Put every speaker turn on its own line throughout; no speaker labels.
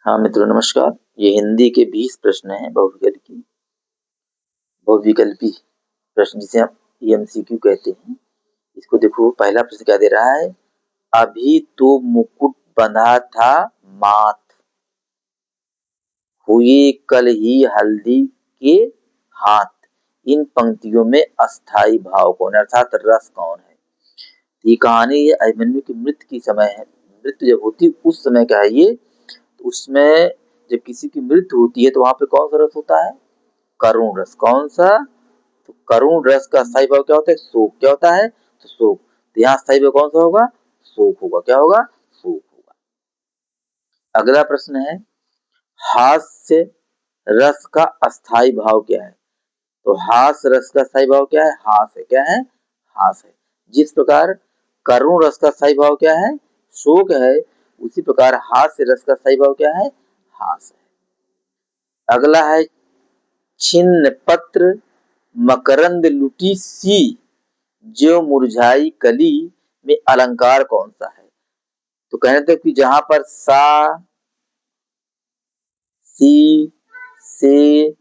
हाँ मित्रों नमस्कार। ये हिंदी के 20 प्रश्न हैं बहुविकल्पी प्रश्न जिसे हम एमसीक्यू कहते हैं। इसको देखो, पहला प्रश्न क्या दे रहा है। अभी तो मुकुट बंधा था माथ, हुए कल ही हल्दी के हाथ। इन पंक्तियों में अस्थाई भाव कौन है, अर्थात रस कौन है। ये कहानी ये अभिमन्यु की मृत्यु की समय है। मृत्यु जब होती उस समय का है ये। तो उसमें जब किसी की मृत्यु होती है तो वहां पे कौन सा रस होता है, करुण रस। कौन सा, तो करुण रस का स्थायी भाव क्या होता है, शोक। क्या होता है, तो शोक। तो यहाँ स्थायी भाव कौन सा होगा, शोक होगा। क्या होगा, शोक होगा। अगला प्रश्न है, हास्य रस का अस्थाई भाव क्या है। तो हास्य रस का स्थायी भाव क्या है, हास है। क्या है, हास है। जिस प्रकार करुण रस का स्थायी भाव क्या है, शोक है, उसी प्रकार हास्य रस का स्थायी भाव क्या है, हास है। अगला है, छिन्न पत्र मकरंद लुटी सी, ज्यों मुरझाई कली में अलंकार कौन सा है। तो कहते थे कि जहां पर सा, सी, से,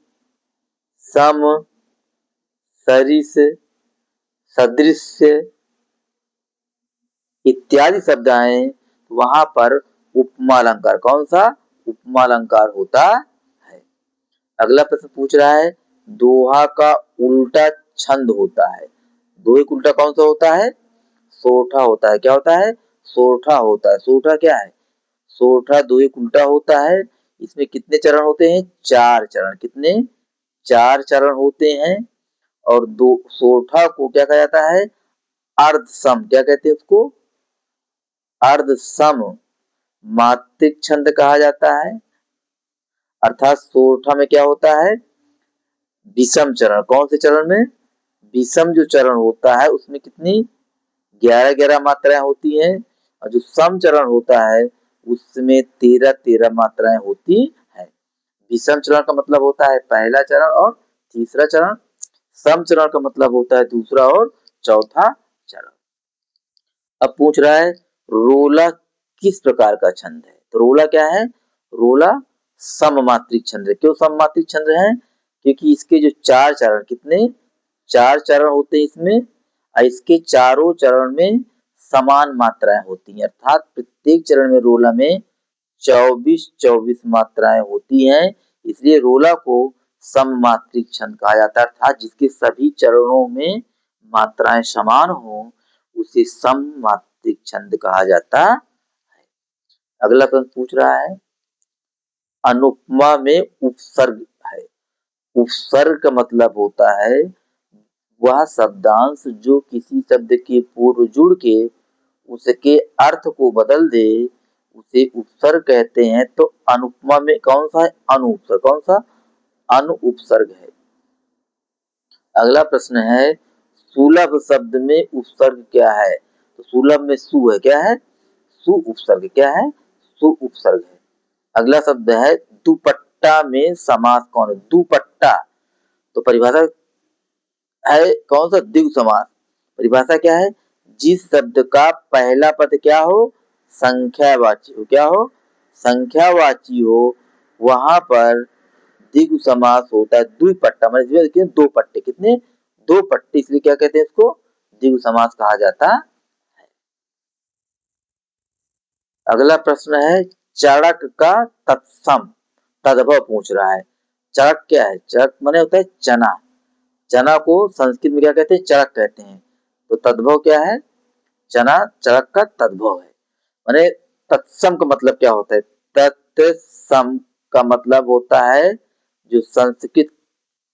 सम, सरिस, सदृश्य इत्यादि शब्द आए, वहां पर उपमा अलंकार कौन सा, उपमा अलंकार होता है। अगला प्रश्न पूछ रहा है, दोहा का उल्टा छंद होता है। दोहे का उल्टा कौन सा होता है, सोठा होता है। क्या होता है, सोठा होता है। सोठा क्या है, सोठा दोहे का उल्टा होता है। इसमें कितने चरण होते हैं, 4 चरण। कितने, 4 चरण होते हैं। और दो सोठा को क्या कहा जाता है, अर्ध सम। क्या कहते हैं उसको, अर्ध सम मात्रिक छंद कहा जाता है। अर्थात सोठा में क्या होता है, विषम चरण। कौन से चरण में, विषम जो चरण होता है उसमें कितनी, 11-11 मात्राएं होती हैं। और जो सम चरण होता है उसमें 13-13 मात्राएं होती है। विषम चरण का मतलब होता है पहला चरण और तीसरा चरण। सम चरण का मतलब होता है दूसरा और चौथा चरण। अब पूछ रहा है, रोला किस प्रकार का छंद है। तो रोला क्या है, रोला सममात्रिक छंद है। क्यों सममात्रिक छंद है, क्योंकि इसके जो 4 चरण, कितने, 4 चरण होते हैं इसमें। और इसके चारों चरण में समान मात्राएं होती हैं। अर्थात प्रत्येक चरण में रोला में 24-24 मात्राएं होती हैं। इसलिए रोला को सममात्रिक छंद कहा जाता है। अर्थात जिसके सभी चरणों में मात्राएं समान हो उसे सममात्रिक छंद कहा जाता है। अगला प्रश्न पूछ रहा है, अनुपमा में उपसर्ग है। उपसर्ग का मतलब होता है वह शब्दांश जो किसी शब्द के पूर्व जुड़ के उसके अर्थ को बदल दे, उसे उपसर्ग कहते हैं। तो अनुपमा में कौन सा है, अनुपसर्ग। कौन सा, अनुपसर्ग है। अगला प्रश्न है, सुलभ शब्द में उपसर्ग क्या है। तो सुलभ में सु है। क्या है, सु उपसर्ग। क्या है, सु उपसर्ग है। अगला शब्द है, दुपट्टा में समास कौन है। दुपट्टा, तो परिभाषा है कौन सा, द्विगु समास। परिभाषा क्या है, जिस शब्द का पहला पद क्या हो, संख्यावाची हो। क्या हो, संख्यावाची हो, वहां पर द्विगु समास होता है। द्विपट्टा मतलब दो पट्टे। कितने, दो पट्टे, इसलिए क्या कहते हैं इसको, द्विगु समास कहा जाता है। अगला प्रश्न है, चड़क का तत्सम तद्भव पूछ रहा है। चड़क क्या है, चड़क माने होता है चना। चना को संस्कृत में क्या कहते हैं, चड़क कहते हैं। तो तद्भव क्या है, चना, चड़क का तद्भव है। माने तत्सम का मतलब क्या होता है, तत्सम का मतलब होता है जो संस्कृत,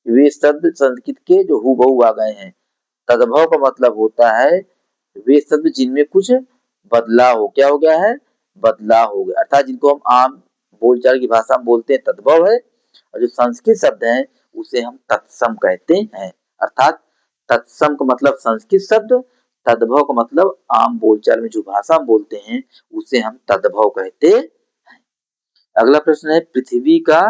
वे शब्द संस्कृत के जो हूबहू आ गए हैं। तद्भव का मतलब होता है वे शब्द जिनमें कुछ बदलाव हो। क्या हो गया है, बदलाव हो गया। अर्थात जिनको हम आम बोलचाल की भाषा में बोलते हैं तद्भव है। और जो संस्कृत शब्द है उसे हम तत्सम कहते हैं। अर्थात तत्सम का मतलब संस्कृत शब्द, तद्भव का मतलब आम बोलचाल में जो भाषा हम बोलते हैं उसे हम तद्भव कहते हैं। अगला प्रश्न है, पृथ्वी का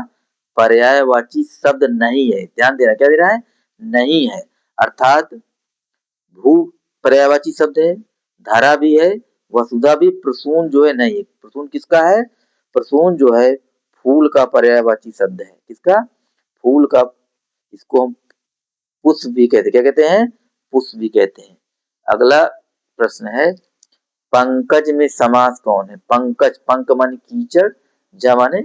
पर्यायवाची शब्द नहीं है। ध्यान देना, क्या दे रहा है, नहीं है। अर्थात भू पर्यायवाची शब्द है, धारा भी है, वसुधा भी। प्रसून जो है नहीं है। प्रसून किसका है, प्रसून जो है फूल का पर्यायवाची शब्द है। किसका? फूल का। इसको हम पुष्प भी कहते हैं। क्या कहते हैं? पुष्प भी कहते हैं। अगला प्रश्न है, पंकज में समास कौन है? पंकज, पंक माने कीचड़, ज माने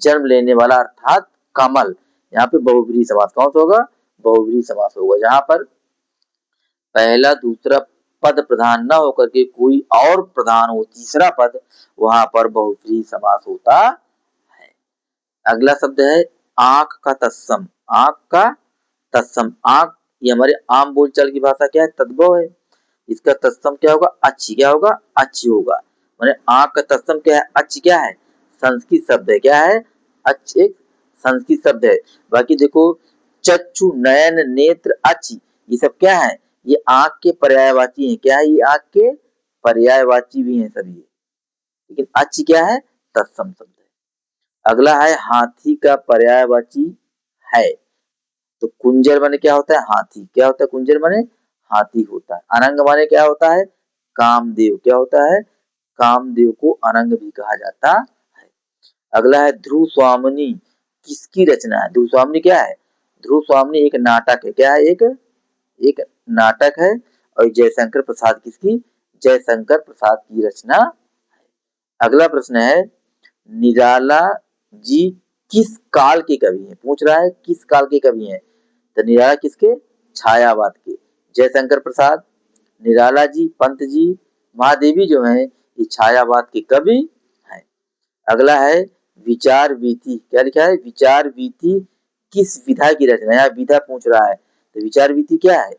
जन्म लेने वाला अर्थात कमल। यहाँ पे बहुब्रीहि समास कौन सा होगा? बहुब्रीहि समास होगा, जहां पर पहला दूसरा पद प्रधान न होकर के कोई और प्रधान हो, तीसरा पद, वहां पर बहुब्रीहि समास होता है। अगला शब्द है आंख का तत्सम। आंख का तत्सम, आंख ये हमारे आम बोलचाल की भाषा क्या है? तद्भव है। इसका तत्सम क्या होगा? अच्छी। क्या होगा? अच्छी होगा। माने आंख का तत्सम क्या है? अच्छी। क्या है? संस्कृत शब्द है। क्या है? अच्छे, संस्कृत शब्द है। बाकी देखो, चक्षु, नयन, नेत्र, अच्छी, ये सब क्या है? ये आंख के पर्यायवाची हैं। क्या है? ये आंख के पर्यायवाची भी हैं सभी, लेकिन अच्छी क्या है? तत्सम शब्द है। अगला है हाथी का पर्यायवाची है। तो कुंजर माने क्या होता है? हाथी। क्या होता है? कुंजर माने हाथी होता है। अनंग माने क्या होता है? कामदेव। क्या होता है? कामदेव को अनंग भी कहा जाता है। अगला है ध्रुव स्वामिनी किसकी रचना है? ध्रुव स्वामिनी क्या है? ध्रुव स्वामिनी एक नाटक है। क्या है? एक नाटक है। और जयशंकर प्रसाद किसकी? जयशंकर प्रसाद की रचना है। अगला प्रश्न है, निराला जी किस काल के कवि हैं? पूछ रहा है किस काल के कवि हैं। तो निराला किसके? छायावाद के। जयशंकर प्रसाद, निराला जी, पंत जी, महादेवी जो है, ये छायावाद के कवि हैं। अगला है विचार वीथी। क्या लिखा है? विचार वीथी किस विधा की रचना है? यहाँ विधा पूछ रहा है, तो विचार वीथी क्या है?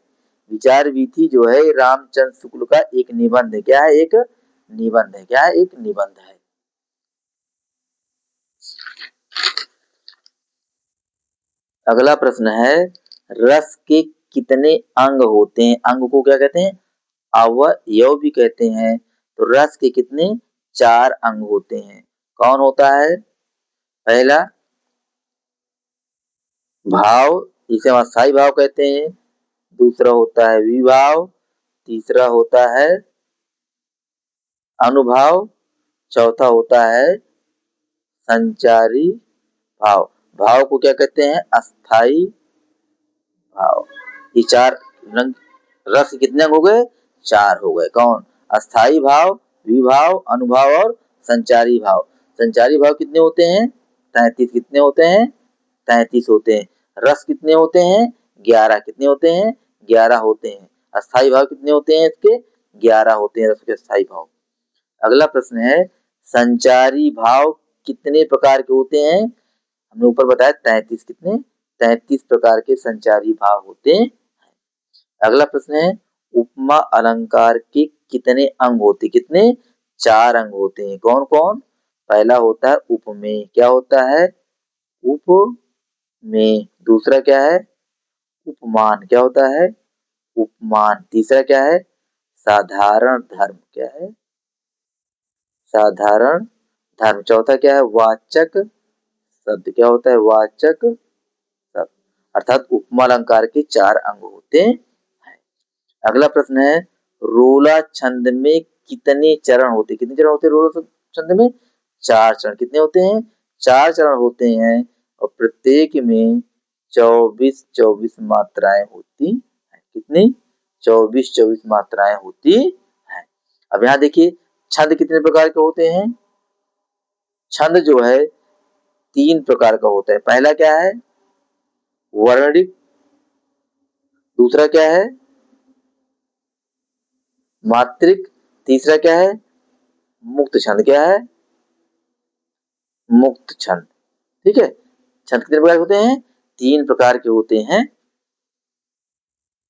विचार वीथी जो है रामचंद्र शुक्ल का एक निबंध है। क्या है? एक निबंध है। क्या है? एक निबंध है। अगला प्रश्न है, रस के कितने अंग होते हैं? अंग को क्या कहते हैं? अवयव भी कहते हैं। तो रस के कितने? 4 अंग होते हैं। कौन होता है? पहला भाव, इसे हम अस्थाई भाव कहते हैं। दूसरा होता है विभाव। तीसरा होता है अनुभाव। चौथा होता है संचारी भाव। भाव को क्या कहते हैं? अस्थाई भाव। ये 4 रंग, रस कितने अंग हो गए? 4 हो गए। कौन? अस्थाई भाव, विभाव, अनुभाव और संचारी भाव। संचारी भाव कितने होते हैं? 33। कितने होते हैं? 33 होते हैं। रस कितने होते हैं? 11। कितने होते हैं? 11 होते हैं। अस्थाई भाव कितने होते हैं इसके? 11 होते हैं रस के अस्थाई भाव। अगला प्रश्न है, संचारी भाव कितने प्रकार के होते हैं? हमने ऊपर बताया 33। कितने? 33 प्रकार के संचारी भाव होते हैं। अगला प्रश्न है, उपमा अलंकार के कितने अंग होते? कितने? 4 अंग होते हैं। कौन कौन? पहला होता है उपमेय। क्या होता है? उपमेय। दूसरा क्या है? उपमान। क्या होता है? उपमान। तीसरा क्या है? साधारण धर्म। क्या है? साधारण धर्म। चौथा क्या है? वाचक शब्द। क्या होता है? वाचक शब्द। अर्थात उपमा अलंकार के 4 अंग होते हैं। अगला प्रश्न है, रोला छंद में कितने चरण होते? कितने चरण होते हैं रोला छंद में? 4 चरण। कितने होते हैं? 4 चरण होते हैं। और प्रत्येक में 24-24 मात्राएं होती हैं। कितनी? 24-24 मात्राएं होती हैं। अब यहाँ देखिए, छंद कितने प्रकार के होते हैं? छंद जो है 3 प्रकार का होता है। पहला क्या है? वर्णिक। दूसरा क्या है? मात्रिक। तीसरा क्या है? मुक्त छंद। क्या है? मुक्त छंद। ठीक है। छंद कितने प्रकार के होते हैं? 3 प्रकार के होते हैं।